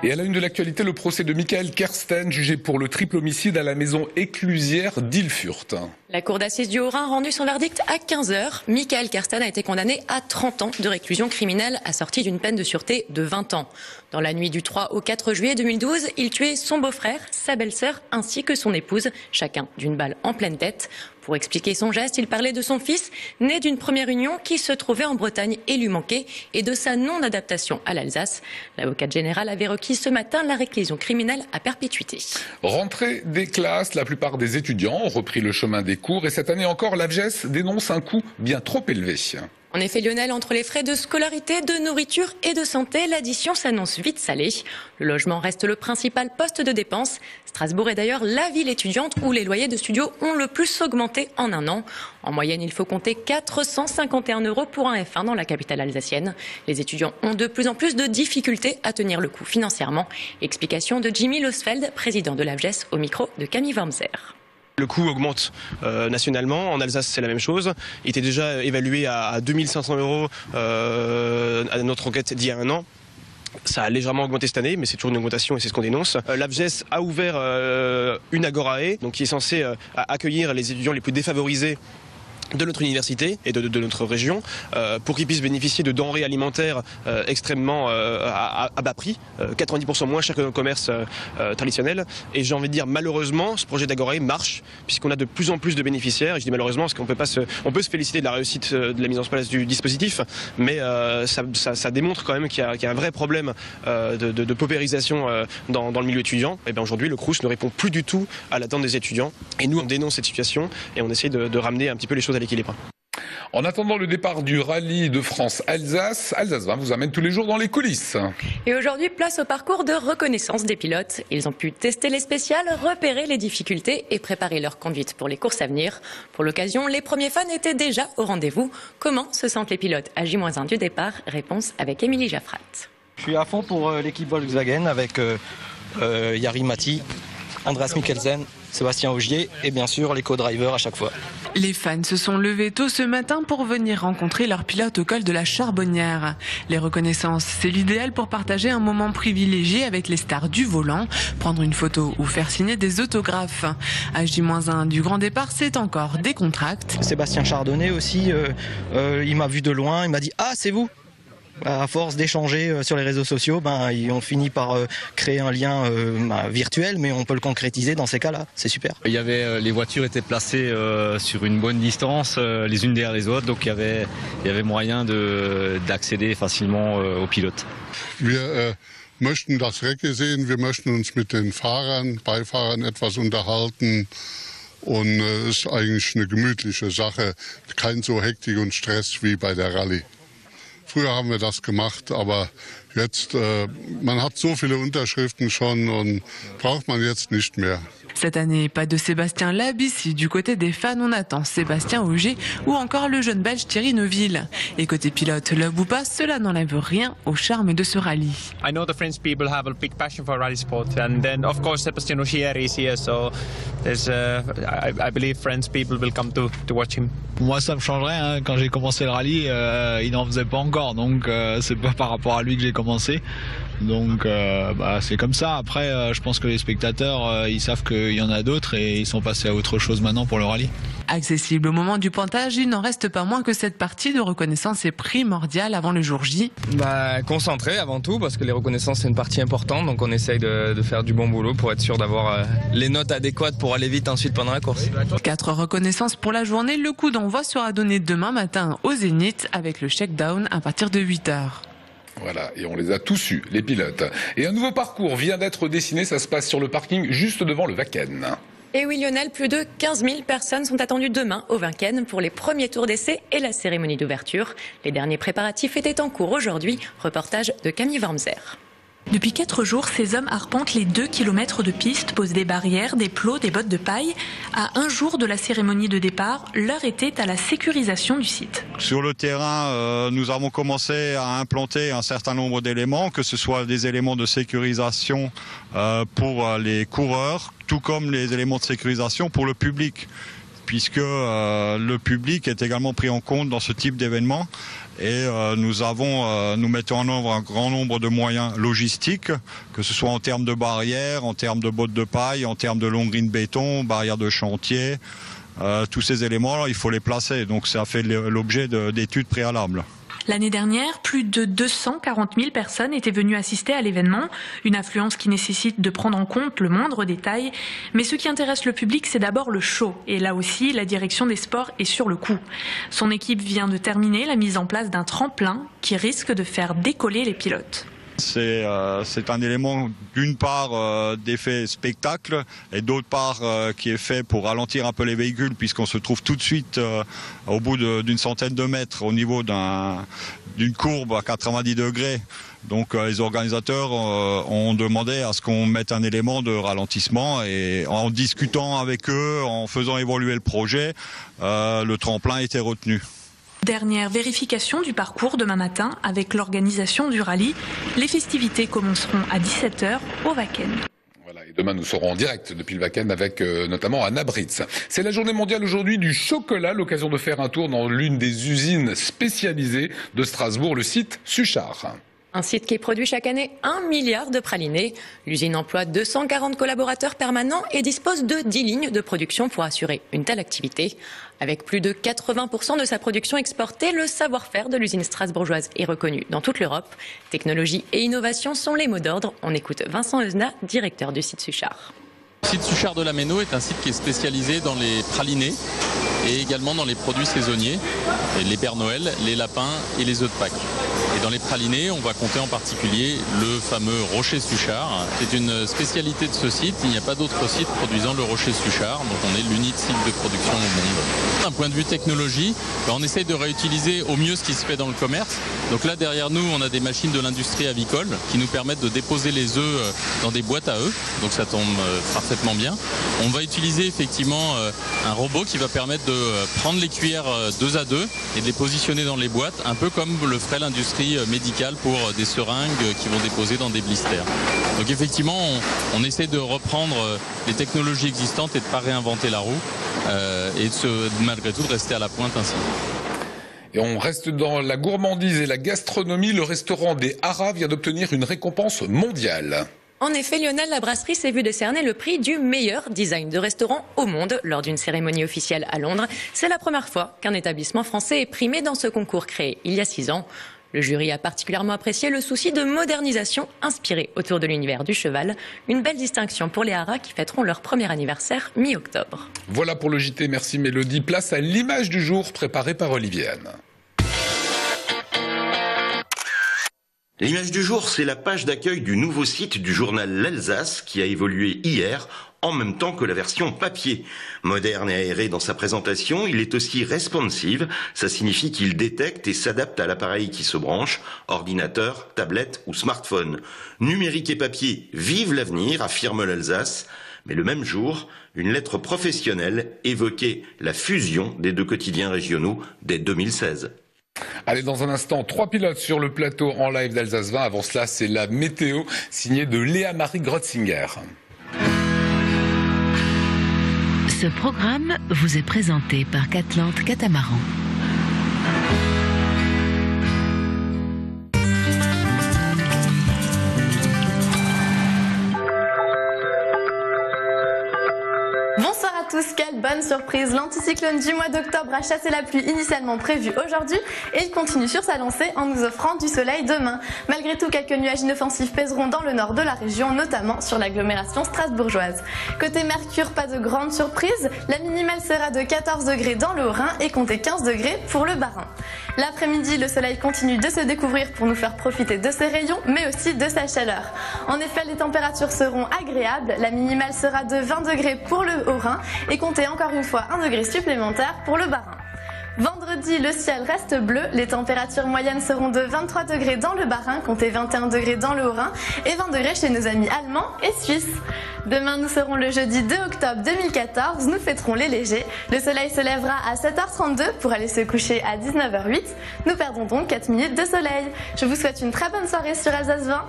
Et à la une de l'actualité, le procès de Michael Kersten, jugé pour le triple homicide à la maison éclusière d'Ilfurt. La cour d'assises du Haut-Rhin a rendu son verdict à 15h. Michael Kersten a été condamné à 30 ans de réclusion criminelle assortie d'une peine de sûreté de 20 ans. Dans la nuit du 3 au 4 juillet 2012, il tuait son beau-frère, sa belle-sœur ainsi que son épouse, chacun d'une balle en pleine tête. Pour expliquer son geste, il parlait de son fils, né d'une première union qui se trouvait en Bretagne et lui manquait, et de sa non-adaptation à l'Alsace. L'avocate générale avait requis ce matin la réclusion criminelle à perpétuité. Rentrée des classes, la plupart des étudiants ont repris le chemin des cours et cette année encore, l'AFGES dénonce un coût bien trop élevé. En effet, Lionel, entre les frais de scolarité, de nourriture et de santé, l'addition s'annonce vite salée. Le logement reste le principal poste de dépense. Strasbourg est d'ailleurs la ville étudiante où les loyers de studio ont le plus augmenté en un an. En moyenne, il faut compter 451 € pour un F1 dans la capitale alsacienne. Les étudiants ont de plus en plus de difficultés à tenir le coup financièrement. Explication de Jimmy Losfeld, président de l'AFGES, au micro de Camille Wormser. Le coût augmente nationalement, en Alsace c'est la même chose. Il était déjà évalué à 2500 € à notre enquête d'il y a un an. Ça a légèrement augmenté cette année, mais c'est toujours une augmentation et c'est ce qu'on dénonce. L'AFGES a ouvert une Agorae, donc qui est censée accueillir les étudiants les plus défavorisés de notre université et de notre région pour qu'ils puissent bénéficier de denrées alimentaires extrêmement à bas prix, 90% moins cher que nos commerces traditionnels. Et j'ai envie de dire malheureusement, ce projet d'Agorae marche puisqu'on a de plus en plus de bénéficiaires. Et je dis malheureusement parce qu'on on peut se féliciter de la réussite de la mise en place du dispositif, mais ça démontre quand même qu'il y a un vrai problème de paupérisation dans le milieu étudiant. Et bien aujourd'hui, le Crous ne répond plus du tout à l'attente des étudiants. Et nous, on dénonce cette situation et on essaie de ramener un petit peu les choses à l'équilibre. En attendant le départ du rallye de France-Alsace, Alsace 20 vous amène tous les jours dans les coulisses. Et aujourd'hui, place au parcours de reconnaissance des pilotes. Ils ont pu tester les spéciales, repérer les difficultés et préparer leur conduite pour les courses à venir. Pour l'occasion, les premiers fans étaient déjà au rendez-vous. Comment se sentent les pilotes à J-1 du départ? Réponse avec Émilie Jaffrat. Je suis à fond pour l'équipe Volkswagen avec Jari Matti, Andreas Mikkelsen, Sébastien Ogier et bien sûr les co-drivers à chaque fois. Les fans se sont levés tôt ce matin pour venir rencontrer leur pilote au col de la Charbonnière. Les reconnaissances, c'est l'idéal pour partager un moment privilégié avec les stars du volant, prendre une photo ou faire signer des autographes. À J-1 du grand départ, c'est encore des contracts. Sébastien Chardonnay aussi, il m'a vu de loin, il m'a dit « Ah, c'est vous !» À force d'échanger sur les réseaux sociaux, on finit par créer un lien virtuel, mais on peut le concrétiser dans ces cas-là. C'est super. Il y avait, les voitures étaété placées sur une bonne distance, les unes derrière les autres, donc il y avait moyen d'accéder facilement aux pilotes. Wir möchten das Rennen sehen, wir möchten uns mit den Fahrern, Beifahrern etwas unterhalten. Und es ist eigentlich eine gemütliche Sache, kein so Hektik und Stress wie bei der Rallye. Früher haben wir das gemacht, aber jetzt, man hat so viele Unterschriften schon und braucht man jetzt nicht mehr. Cette année, pas de Sébastien Labissi. Du côté des fans, on attend Sébastien Ogier ou encore le jeune belge Thierry Neuville. Et côté pilote, love ou pas, cela n'enlève rien au charme de ce rallye. I know the French people have a big passion for rally sport, and then of course Sébastien Ogier is here, so there's, I believe French people will come to watch him. Moi, ça me changerait. Hein. Quand j'ai commencé le rallye, il n'en faisait pas encore, donc c'est pas par rapport à lui que j'ai commencé. Donc c'est comme ça. Après, je pense que les spectateurs, ils savent qu'il y en a d'autres et ils sont passés à autre chose maintenant pour le rallye. Accessible au moment du pointage, il n'en reste pas moins que cette partie de reconnaissance est primordiale avant le jour J. Concentré avant tout, parce que les reconnaissances c'est une partie importante, donc on essaye de faire du bon boulot pour être sûr d'avoir les notes adéquates pour aller vite ensuite pendant la course. 4 reconnaissances pour la journée. Le coup d'envoi sera donné demain matin au Zénith avec le shakedown à partir de 8h. Voilà, et on les a tous eus, les pilotes. Et un nouveau parcours vient d'être dessiné, ça se passe sur le parking juste devant le Wacken. Et oui Lionel, plus de 15 000 personnes sont attendues demain au Wacken pour les premiers tours d'essai et la cérémonie d'ouverture. Les derniers préparatifs étaient en cours aujourd'hui. Reportage de Camille Wormser. Depuis 4 jours, ces hommes arpentent les 2 kilomètres de piste, posent des barrières, des plots, des bottes de paille. À un jour de la cérémonie de départ, l'heure était à la sécurisation du site. Sur le terrain, nous avons commencé à implanter un certain nombre d'éléments, que ce soit des éléments de sécurisation pour les coureurs, tout comme les éléments de sécurisation pour le public. puisque le public est également pris en compte dans ce type d'événement. Et nous mettons en œuvre un grand nombre de moyens logistiques, que ce soit en termes de barrières, en termes de bottes de paille, en termes de longueries de béton, barrières de chantier. Tous ces éléments-là, il faut les placer. Donc ça fait l'objet d'études préalables. L'année dernière, plus de 240 000 personnes étaient venues assister à l'événement, une affluence qui nécessite de prendre en compte le moindre détail. Mais ce qui intéresse le public, c'est d'abord le show. Et là aussi, la direction des sports est sur le coup. Son équipe vient de terminer la mise en place d'un tremplin qui risque de faire décoller les pilotes. C'est un élément d'une part d'effet spectacle et d'autre part qui est fait pour ralentir un peu les véhicules, puisqu'on se trouve tout de suite au bout d'une centaine de mètres au niveau d'une courbe à 90 degrés. Donc les organisateurs ont demandé à ce qu'on mette un élément de ralentissement, et en discutant avec eux, en faisant évoluer le projet, le tremplin a été retenu. Dernière vérification du parcours demain matin avec l'organisation du rallye. Les festivités commenceront à 17h au Wacken. Voilà, et demain nous serons en direct depuis le Wacken avec notamment Anna Britz. C'est la journée mondiale aujourd'hui du chocolat, l'occasion de faire un tour dans l'une des usines spécialisées de Strasbourg, le site Suchard. Un site qui produit chaque année 1 milliard de pralinés. L'usine emploie 240 collaborateurs permanents et dispose de 10 lignes de production pour assurer une telle activité. Avec plus de 80% de sa production exportée, le savoir-faire de l'usine strasbourgeoise est reconnu dans toute l'Europe. Technologie et innovation sont les mots d'ordre. On écoute Vincent Eusna, directeur du site Suchard. Le site Suchard de la Méno est un site qui est spécialisé dans les pralinés et également dans les produits saisonniers, les Pères Noël, les lapins et les œufs de Pâques. Et dans les pralinés, on va compter en particulier le fameux Rocher Suchard. C'est une spécialité de ce site. Il n'y a pas d'autre site produisant le Rocher Suchard. Donc on est l'unique site de production au monde. D'un point de vue technologie, on essaye de réutiliser au mieux ce qui se fait dans le commerce. Donc là, derrière nous, on a des machines de l'industrie avicole qui nous permettent de déposer les œufs dans des boîtes à œufs. Donc ça tombe parfaitement bien. On va utiliser effectivement un robot qui va permettre de prendre les cuillères 2 à 2 et de les positionner dans les boîtes, un peu comme le ferait l'industrie médicale pour des seringues qui vont déposer dans des blisters. Donc effectivement, on essaie de reprendre les technologies existantes et de ne pas réinventer la roue et malgré tout de rester à la pointe ainsi. Et on reste dans la gourmandise et la gastronomie. Le restaurant des Haras vient d'obtenir une récompense mondiale. En effet, Lionel, la brasserie s'est vue décerner le prix du meilleur design de restaurant au monde lors d'une cérémonie officielle à Londres. C'est la première fois qu'un établissement français est primé dans ce concours créé il y a 6 ans. Le jury a particulièrement apprécié le souci de modernisation inspiré autour de l'univers du cheval. Une belle distinction pour les Haras qui fêteront leur premier anniversaire mi-octobre. Voilà pour le JT, merci Mélodie. Place à l'image du jour préparée par Oliviane. L'image du jour, c'est la page d'accueil du nouveau site du journal L'Alsace qui a évolué hier en même temps que la version papier. Moderne et aéré dans sa présentation, il est aussi responsive. Ça signifie qu'il détecte et s'adapte à l'appareil qui se branche, ordinateur, tablette ou smartphone. Numérique et papier vivent l'avenir, affirme l'Alsace. Mais le même jour, une lettre professionnelle évoquait la fusion des 2 quotidiens régionaux dès 2016. Allez, dans un instant, 3 pilotes sur le plateau en live d'Alsace 20. Avant cela, c'est la météo signée de Léa-Marie Grotzinger. Ce programme vous est présenté par Catlante Catamaran. Bonsoir à tous, quelle bonne surprise! L'anticyclone du mois d'octobre a chassé la pluie initialement prévue aujourd'hui et il continue sur sa lancée en nous offrant du soleil demain. Malgré tout, quelques nuages inoffensifs pèseront dans le nord de la région, notamment sur l'agglomération strasbourgeoise. Côté Mercure, pas de grande surprise, la minimale sera de 14 degrés dans le Haut-Rhin et comptez 15 degrés pour le Bas-Rhin. L'après-midi, le soleil continue de se découvrir pour nous faire profiter de ses rayons, mais aussi de sa chaleur. En effet, les températures seront agréables, la minimale sera de 20 degrés pour le Haut-Rhin et comptez encore une fois 1 degré supplémentaire pour le Bas-Rhin. Vendredi, le ciel reste bleu, les températures moyennes seront de 23 degrés dans le Bas-Rhin, comptez 21 degrés dans le Haut-Rhin et 20 degrés chez nos amis allemands et suisses. Demain, nous serons le jeudi 2 octobre 2014, nous fêterons les légers. Le soleil se lèvera à 7h32 pour aller se coucher à 19h08. Nous perdons donc 4 minutes de soleil. Je vous souhaite une très bonne soirée sur Alsace 20.